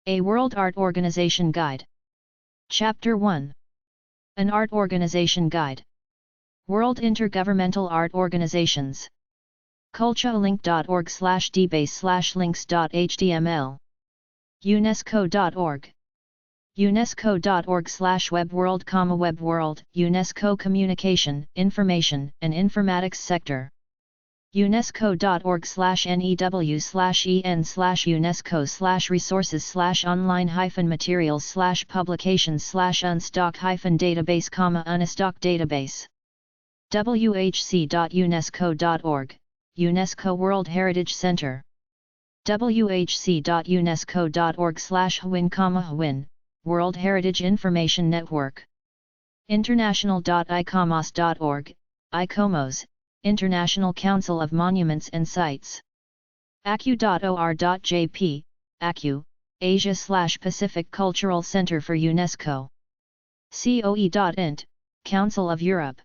A World Art Organization Guide. Chapter 1. An Art Organization Guide. World Intergovernmental Art Organizations. culturalink.org/dbase/links.html. UNESCO.org. UNESCO.org/web world, UNESCO Communication, Information, and Informatics Sector. UNESCO.org/new/en/UNESCO/resources/online-materials/publications/unstock-database, unostock database. whc.unesco.org, UNESCO World Heritage Center. whc.unesco.org/hwin, World Heritage Information Network. International.icomos.org, ICOMOS, International Council of Monuments and Sites. acu.or.jp, ACU, Asia/Pacific Cultural Center for UNESCO. coe.int, Council of Europe.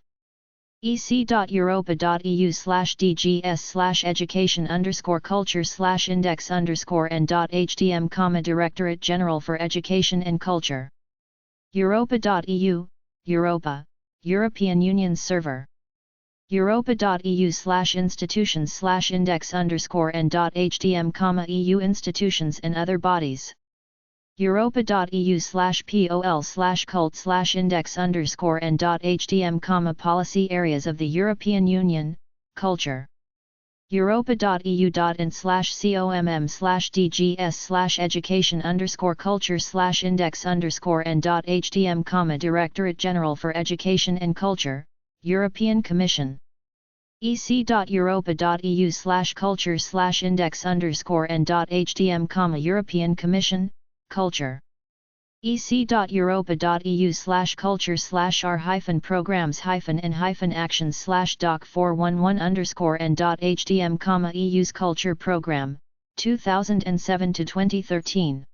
ec.europa.eu/dgs/education_culture/index_n.htm, Directorate General for Education and Culture. europa.eu, Europa, European Union Server. europa.eu/institutions/index_n.htm, EU institutions and other bodies. europa.eu/pol/cult/index_n.htm, policy areas of the European Union, culture. europa.eu.in/comm/dgs/education_culture/index_n.htm, Directorate General for Education and Culture, European Commission. ec.europa.eu/culture/index_n.htm, European Commission, Culture. ec.europa.eu/culture/r-programs-and-actions/doc411_n.htm, EU's Culture Program, 2007-2013.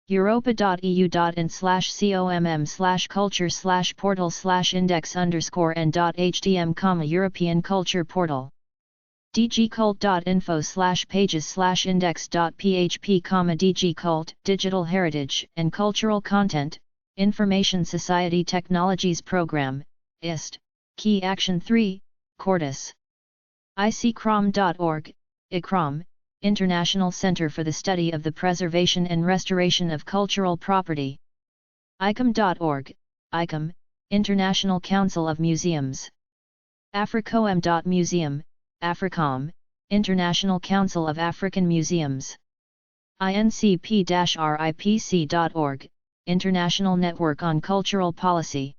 europa.eu.in/comm/culture/portal/index_n.htm, European Culture Portal. dgcult.info/pages/index.php, dgcult, Digital Heritage and Cultural Content, Information Society Technologies Program, IST, Key Action 3, Cordis. iccrom.org, ICROM, International Center for the Study of the Preservation and Restoration of Cultural Property. icom.org, ICOM, International Council of Museums. africom.museum, AFRICOM, International Council of African Museums. incp-ripc.org, International Network on Cultural Policy.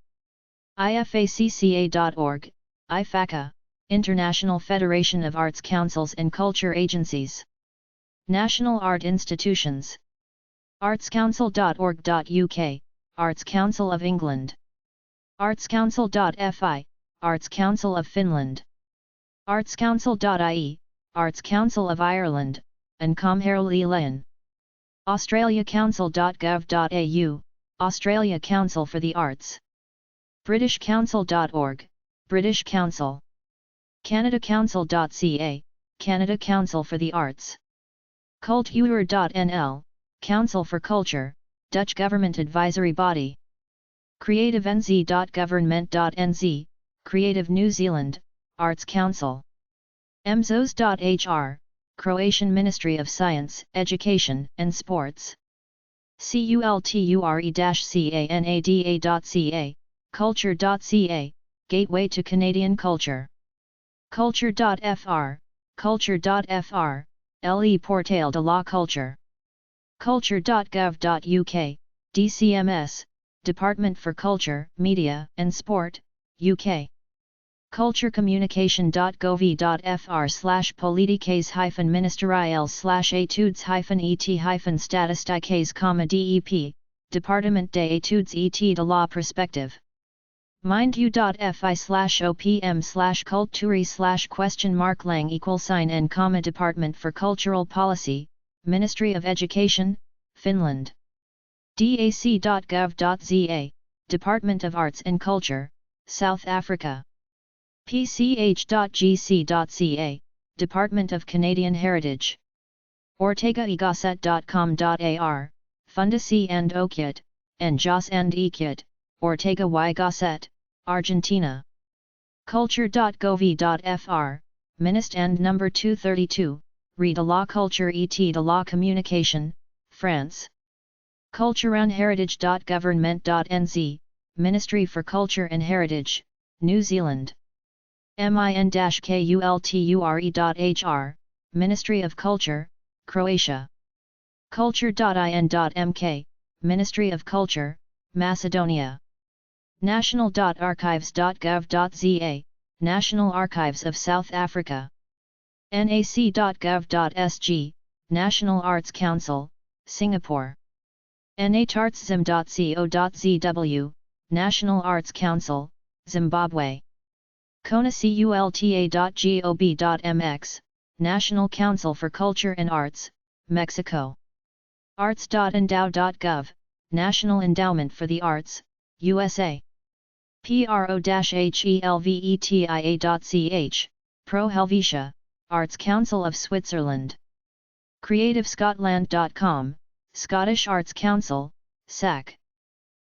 ifacca.org, IFACA, International Federation of Arts Councils and Culture Agencies. National Art Institutions. artscouncil.org.uk, Arts Council of England. artscouncil.fi, Arts Council of Finland. artscouncil.ie, Arts Council of Ireland, and Comhairle. australiacouncil.gov.au, Australia Council for the Arts. britishcouncil.org, British Council. canadacouncil.ca, Canada Council for the Arts. culture.nl, Council for Culture, Dutch Government Advisory Body. creativenz.government.nz, Creative New Zealand, Arts Council. mzos.hr, Croatian Ministry of Science, Education and Sports. culture-canada.ca, culture.ca, Gateway to Canadian Culture. culture.fr, culture.fr, Le Portail de la Culture. culture.gov.uk, DCMS, Department for Culture, Media and Sport, UK. culturecommunication.gov.fr/politiques-ministeriales/études-et-statistiques, DEP, Département des études et de la prospective. mindu.fi/opm/culturi/?lang=n, Department for Cultural Policy, Ministry of Education, Finland. dac.gov.za, Department of Arts and Culture, South Africa. pch.gc.ca, Department of Canadian Heritage. ortegaygasset.com.ar, Fundesi and Okiet, and Jos and Iquiet, Ortega y Gasset, Argentina. Culture.gov.fr, Minist and number 232, Re de la Culture et de la Communication, France. Cultureandheritage.government.nz, Ministry for Culture and Heritage, New Zealand. min-kulture.hr, Ministry of Culture, Croatia. Culture.in.mk, Ministry of Culture, Macedonia. National.archives.gov.za, National Archives of South Africa. nac.gov.sg, National Arts Council, Singapore. natartszim.co.zw, National Arts Council, Zimbabwe. conaculta.gov.mx, National Council for Culture and Arts, Mexico. arts.endow.gov, National Endowment for the Arts, USA. pro-helvetia.ch, Pro Helvetia, Arts Council of Switzerland. CreativeScotland.com, Scottish Arts Council, SAC.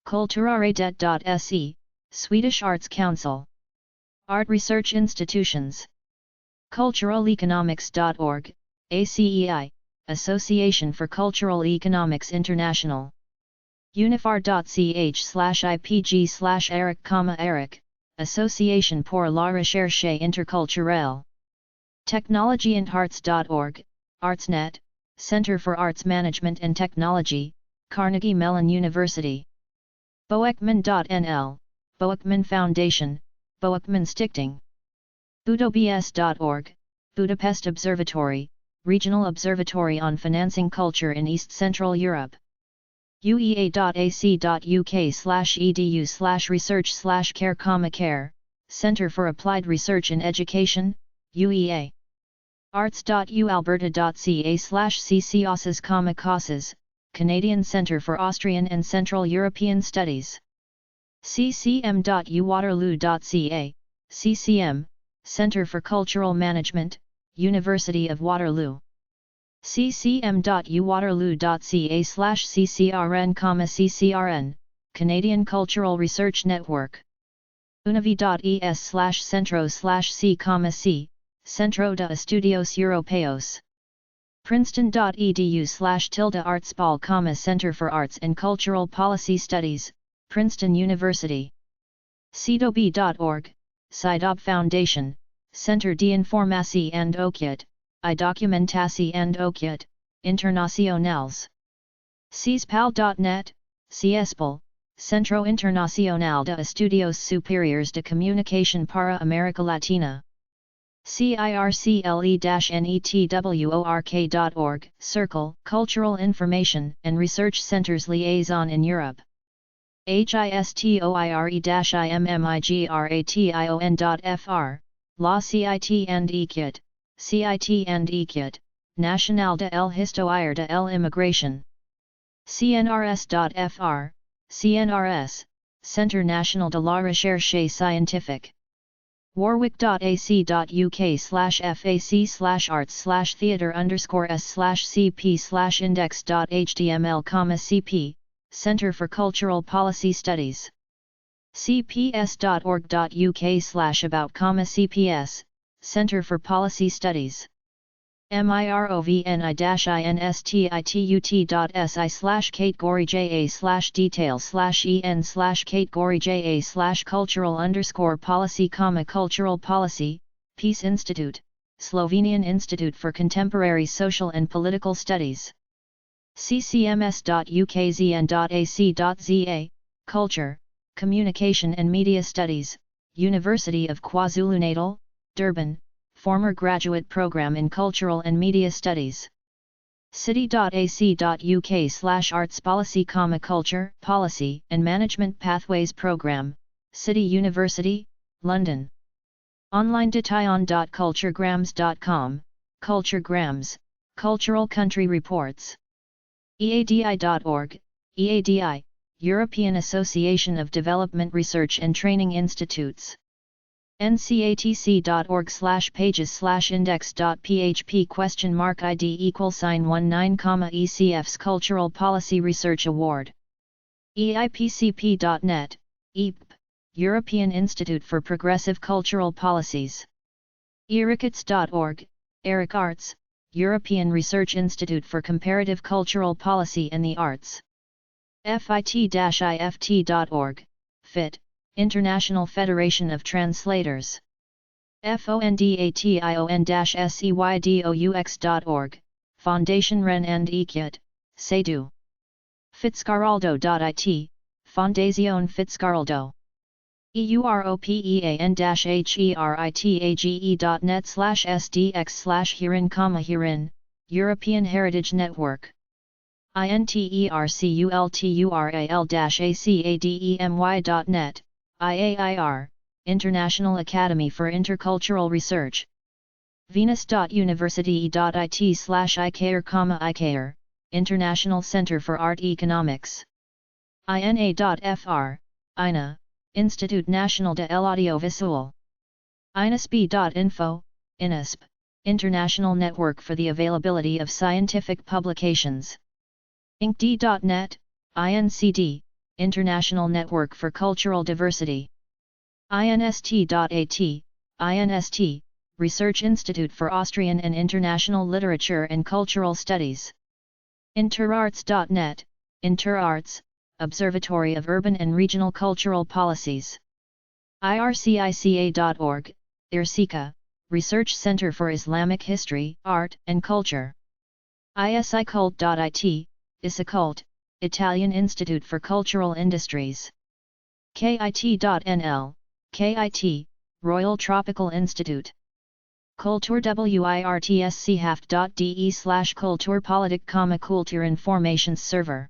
Kulturaredet.se, Swedish Arts Council. Art Research Institutions. Culturaleconomics.org, ACEI, Association for Cultural Economics International. unifar.ch/ipg/eric, Association pour la recherche interculturelle. Technologyandhearts.org, ArtsNet, Center for Arts Management and Technology, Carnegie Mellon University. Boekman.nl, Boekman Foundation, Boekman Stichting. budobs.org, Budapest Observatory, Regional Observatory on Financing Culture in East Central Europe. uea.ac.uk/edu/research/care, Center for Applied Research in Education, UEA. arts.ualberta.ca/ccauses, Canadian Centre for Austrian and Central European Studies. ccm.uwaterloo.ca, CCM, Centre for Cultural Management, University of Waterloo. ccm.uwaterloo.ca/ccrn, Canadian Cultural Research Network. univi.es/centro/c, Centro de Estudios Europeos. princeton.edu/artsball, Center for Arts and Cultural Policy Studies, Princeton University. cdob.org, CIDOB Foundation, Centre d'Informació and Okiet, I Documentació and Okiet, Internacionals. CESPAL.net, CESPAL, Centro Internacional de Estudios Superiores de Comunicación para América Latina. circle-network.org, Circle, Cultural Information and Research Centers Liaison in Europe. histoire-immigration.fr, La CIT and EKIT, Nacional de el Historia de el Inmigración. cnrs.fr, CNRS, Centre National de la Recherche Scientifique. warwick.ac.uk/fac/arts/theatre_s/cp/index.html, Centre for Cultural Policy Studies. cps.org.uk/about, Centre for Policy Studies. mirovinstitut.si/categoryja/details/en/categoryja/cultural_policy, cultural policy, Peace Institute, Slovenian Institute for Contemporary Social and Political Studies. ccms.ukzn.ac.za, Culture, Communication and Media Studies, University of KwaZulu-Natal, Durban, former graduate program in Cultural and Media Studies. city.ac.uk/artspolicy, culture, policy and management pathways program, City University, London. Online.tion.culturegrams.com, Culturegrams, Cultural Country Reports. eadi.org, EADI, European Association of Development Research and Training Institutes. ncatc.org/pages/index.php?ID =19, Cultural Policy Research Award. EIPCP.net, epub, European Institute for Progressive Cultural Policies. ERICARTS.org, ERIC Arts, European Research Institute for Comparative Cultural Policy and the Arts. FIT-IFT.org, FIT, International Federation of Translators. FONDATION-SEYDOUX.org, Fondation Ren and Ekyat, Seydu. Fitzcarraldo.it, Fondazione Fitzcarraldo. european-heritage.net/sdx/Hurin, European Heritage Network. intercultural-academy.net, IAIR, International Academy for Intercultural Research. venus.university.it/ICAIR, International Center for Art Economics. INA.fr, INA, Institut National de l'Audiovisual. INASP.info, INASP, International Network for the Availability of Scientific Publications. INCD.net, INCD, International Network for Cultural Diversity. INST.at, INST, Research Institute for Austrian and International Literature and Cultural Studies. Interarts.net, Interarts, Observatory of Urban and Regional Cultural Policies. IRCICA.org, IRCICA, Research Center for Islamic History, Art and Culture. ISICult.it, ISICult, Italian Institute for Cultural Industries. KIT.nl, KIT, Royal Tropical Institute. kulturwirtschhaft.de/kulturpolitik, Kulturinformations Server.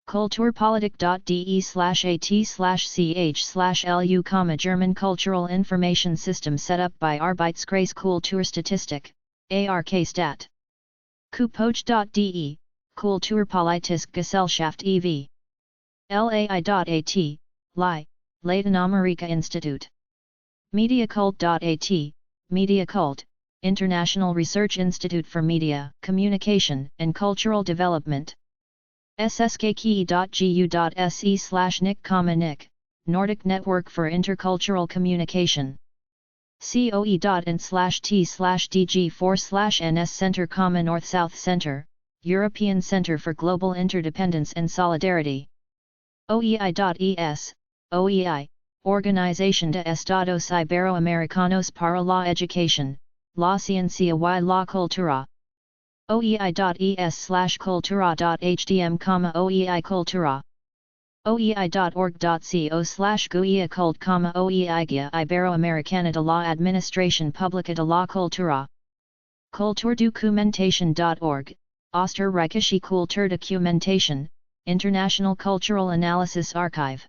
kulturpolitik.de/at/ch/lu, German Cultural Information System set up by Arbeitskreis Kulturstatistik, ARK-Stat. kupoch.de, Kulturpolitische Gesellschaft e.V. lai.at, LAI, Lateinamerika Institute. Mediacult.at, Mediacult, International Research Institute for Media, Communication and Cultural Development. sskki.gu.se/nic, Nordic Network for Intercultural Communication. coe.in/t/dg4/ns Center, North-South Center, European Center for Global Interdependence and Solidarity. oei.es, OEI, Organización de Estados Iberoamericanos para la Educación, la Ciencia y la Cultura. oei.es/cultura.hdm, OEI Cultura. oei.org.co/guiacult, OEI Guía Iberoamericana de la Administración Pública de la Cultura. Kulturdocumentation.org, Österreichische Kulturdokumentation, International Cultural Analysis Archive.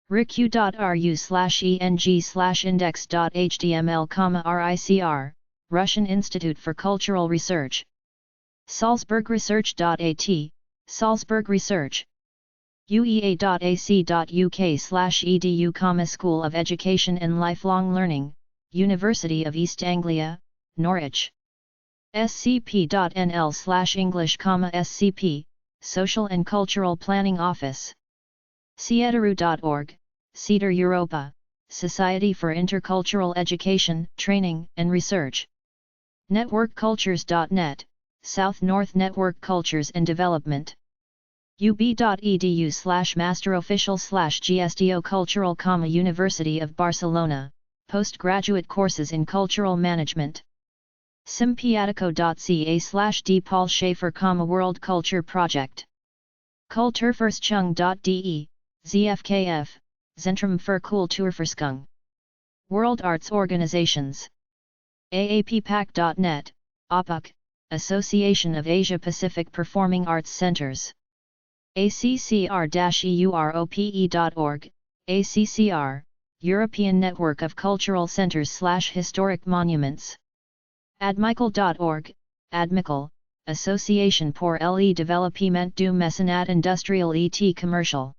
riq.ru/eng/index.html, RICR, Russian Institute for Cultural Research. Salzburgresearch.at, Salzburg Research. uea.ac.uk/edu, School of Education and Lifelong Learning, University of East Anglia, Norwich. scp.nl/English, SCP, Social and Cultural Planning Office. CEDERU.org, CEDER Europa, Society for Intercultural Education, Training and Research. Networkcultures.net, South-North Network Cultures and Development. ub.edu/masterofficial/GSDO Cultural, University of Barcelona, Postgraduate Courses in Cultural Management. simpiatico.ca/D Paul Schaefer, World Culture Project. Kulturforschung.de, ZFKF, Zentrum für Kulturforschung. World Arts Organizations. AAPPAC.net, APUC, Association of Asia-Pacific Performing Arts Centers. ACCR-EUROPE.org, ACCR, European Network of Cultural Centers/Historic Monuments. Admical.org, Admical, Association pour le Développement du Mécénat Industriel et Commercial.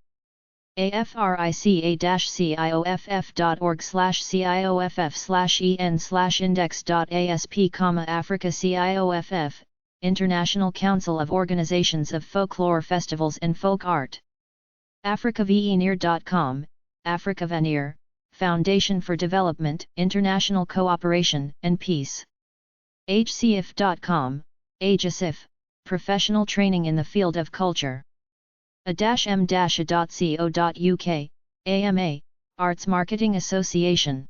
africa.cioff.org/cioff/en/index.asp, Africa CIOFF, International Council of Organizations of Folklore Festivals and Folk Art. africaveneer.com, Africa Veneer, Foundation for Development, International Cooperation and Peace. hcif.com, AGESIF, Professional Training in the Field of Culture. a-m-a.co.uk, AMA, Arts Marketing Association.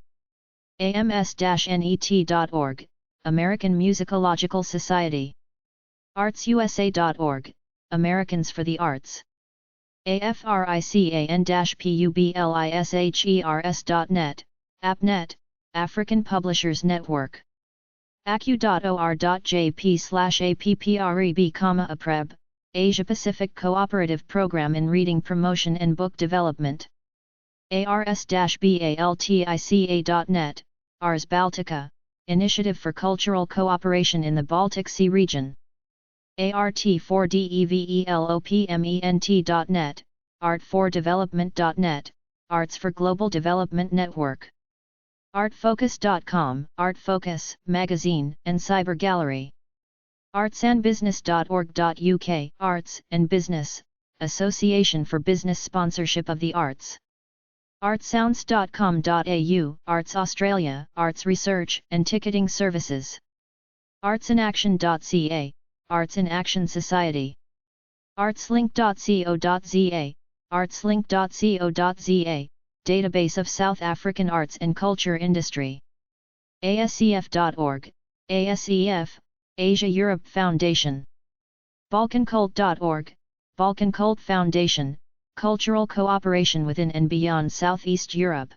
ams-net.org, American Musicological Society. artsusa.org, Americans for the Arts. african-publishers.net, AppNet, African Publishers Network. acu.or.jp/appreb, APREB, Asia-Pacific Cooperative Program in Reading Promotion and Book Development. ars-baltica.net, Ars Baltica, Initiative for Cultural Cooperation in the Baltic Sea Region. art4development.net, art4development.net, Arts for Global Development Network. artfocus.com, Artfocus, Magazine and Cyber Gallery. artsandbusiness.org.uk, Arts and Business, Association for Business Sponsorship of the Arts. artsounds.com.au, Arts Australia, Arts Research and Ticketing Services. artsinaction.ca, Arts in Action Society. artslink.co.za, artslink.co.za, Database of South African Arts and Culture Industry. asef.org, ASEF, Asia-Europe Foundation. balkancult.org, Balkan Cult Foundation, Cultural Cooperation within and beyond Southeast Europe.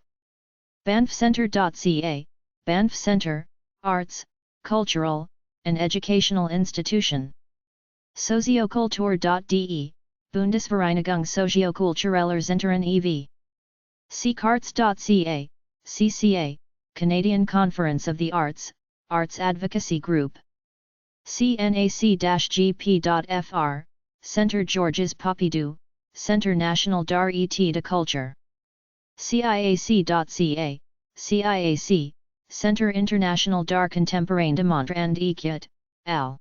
banffcenter.ca, Banff Center, Arts, Cultural, and Educational Institution. Soziokultur.de, Bundesvereinigung Soziokultureller Zentren e.V. ccarts.ca, CCA, Canadian Conference of the Arts, Arts Advocacy Group. cnac-gp.fr, Centre Georges Pompidou, Centre National d'Art et de Culture. ciac.ca, CIAC, Centre International d'Art Contemporain de Montre and Equite, Al.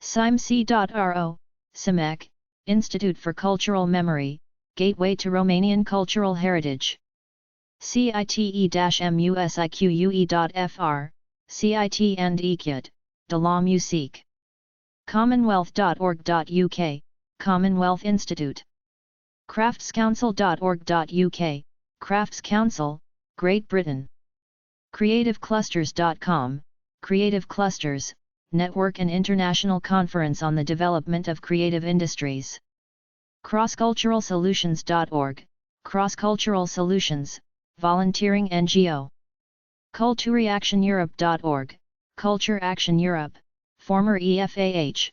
CIMC.ro, CIMEC, Institute for Cultural Memory, Gateway to Romanian Cultural Heritage. cite-musique.fr, CIT and Equite, de la Musique. commonwealth.org.uk, Commonwealth Institute. craftscouncil.org.uk, Crafts Council, Great Britain. creativeclusters.com, Creative Clusters, Network and International Conference on the Development of Creative Industries. crossculturalsolutions.org, Cross-Cultural Solutions, Volunteering NGO. cultureactioneurope.org, Culture Action Europe, former EFAH.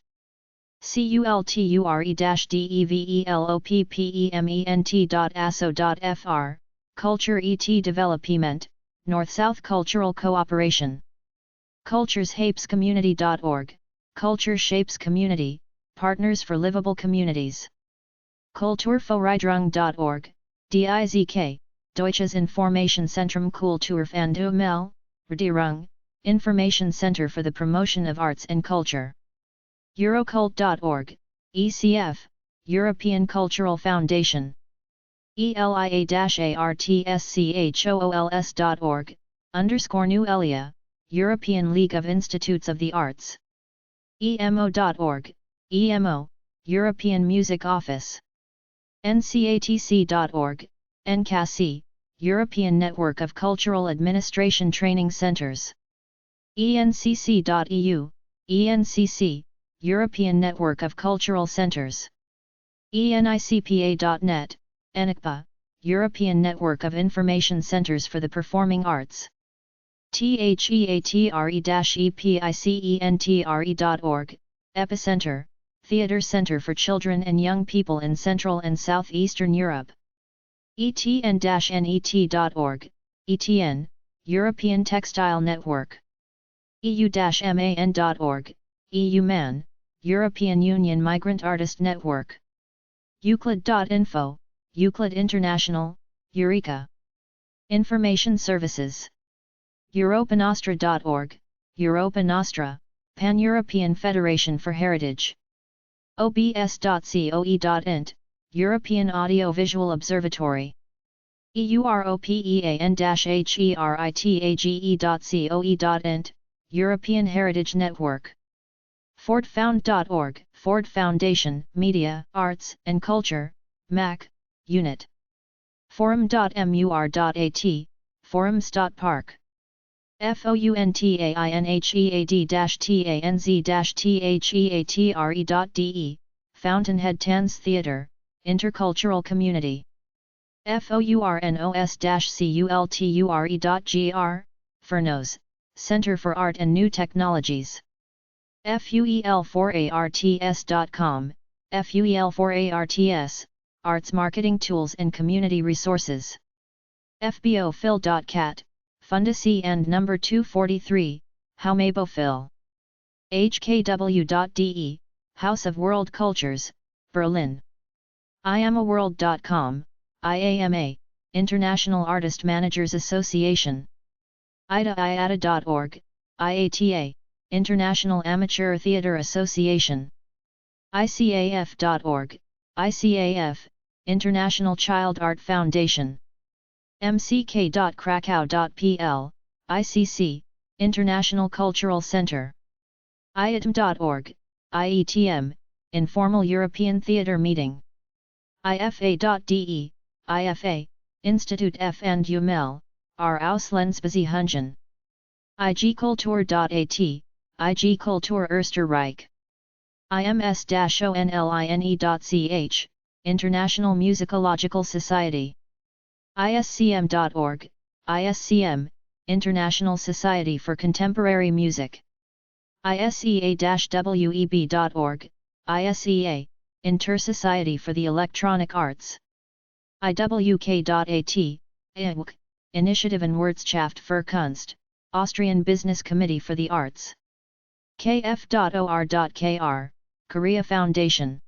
culture-development.aso.fr, Culture et Development, North-South Cultural Cooperation. cultureshapescommunity.org, Culture Shapes Community, Partners for Livable Communities. kulturvorriederung.org, DIZK, Deutsches Informationszentrum Kultur und Umweltförderung, Information Center for the Promotion of Arts and Culture. Eurocult.org, ECF, European Cultural Foundation. elia-artschools.org, _New Elia, European League of Institutes of the Arts. emo.org, EMO, European Music Office. ncatc.org, NCAC, European Network of Cultural Administration Training Centers. encc.eu, ENCC, European Network of Cultural Centers. enicpa.net, ENICPA, European Network of Information Centers for the Performing Arts. theatre-epicentre.org, Epicenter, Theatre Center for Children and Young People in Central and Southeastern Europe. etn-net.org, ETN, European Textile Network. eu-man.org, EUMAN, European Union Migrant Artist Network. Euclid.info, Euclid International, Eureka. Information Services. europanostra.org, Europa Nostra, Pan-European Federation for Heritage. obs.coe.int, European Audio-Visual Observatory. european-heritage.coe.int, European Heritage Network. fordfound.org, Ford Foundation, Media, Arts and Culture, MAC, Unit. forum.mur.at, forums.park. fountainhead-tanz-theatre.de, Fountainhead Tanz Theatre, Intercultural Community. fournos-culture.gr, Furnos, Center for Art and New Technologies. fuel4arts.com, fuel4arts, Arts Marketing Tools and Community Resources. fbophil.cat, Fundacy and number 243, Haumebophil. hkw.de, House of World Cultures, Berlin. iamaworld.com, IAMA, International Artist Managers Association. IATA.org, IATA, International Amateur Theatre Association. ICAF.org, ICAF, International Child Art Foundation. mck.krakow.pl, ICC, International Cultural Center. IETM.org, IETM, Informal European Theatre Meeting. IFA.de, IFA, Institut F and UML, R Auslandsbeziehungen. igkultur.at, IG Kultur Österreich. ims-online.ch, International Musicological Society. iscm.org, ISCM, International Society for Contemporary Music. isea-web.org, ISEA, Inter-Society for the Electronic Arts. iwk.at, IWK, Initiative and Wirtschaft für Kunst, Austrian Business Committee for the Arts. kf.or.kr, Korea Foundation.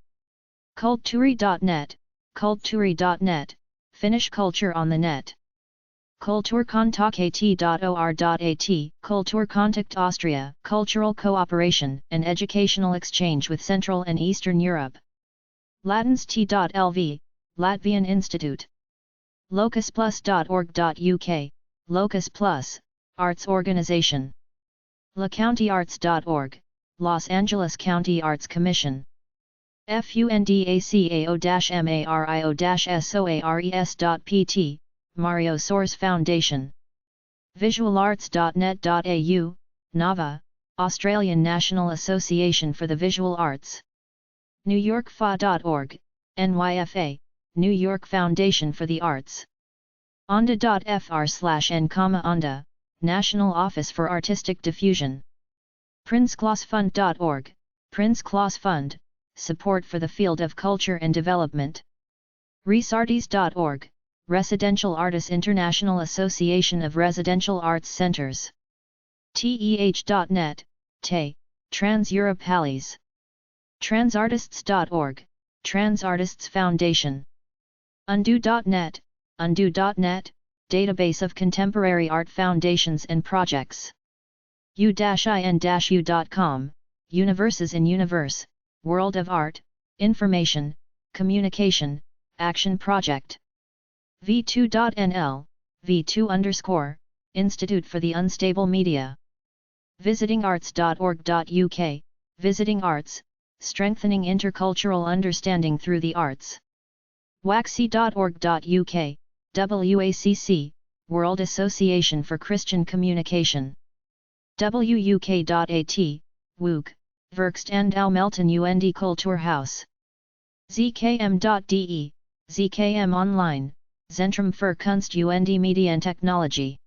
Kulttuuri.net, Kulttuuri.net, Finnish Culture on the Net. Kulturkontakt.or.at, Kulturkontakt Austria, Cultural Cooperation and Educational Exchange with Central and Eastern Europe. Latins.lv, Latvian Institute. locusplus.org.uk, Locus Plus, Arts Organization. LaCountyArts.org, Los Angeles County Arts Commission. fundacao-mario-soares.pt, Mario Soares Foundation. Visualarts.net.au, NAVA, Australian National Association for the Visual Arts. NewYorkFA.org, NYFA, New York Foundation for the Arts. onda.fr/n, onda, National Office for Artistic Diffusion. Prinzklausfund.org, Prinz Claus Fund, Support for the Field of Culture and Development. Resartes.org, Residential Artists International Association of Residential Arts Centers. TEH.net, TE, Trans Europe Halles. Transartists.org, Trans Artists Foundation. Undo.net, Undo.net, Database of Contemporary Art Foundations and Projects. U-in-u.com, Universes in Universe, World of Art, Information, Communication, Action Project. V2.nl, V2_, Institute for the Unstable Media. Visitingarts.org.uk, Visiting Arts, Strengthening Intercultural Understanding through the Arts. WACC.org.uk, WACC, World Association for Christian Communication. WUK.at, WUK, Werkstand au Melton und Kulturhaus. ZKM.de, ZKM Online, Zentrum für Kunst und Medientechnologie.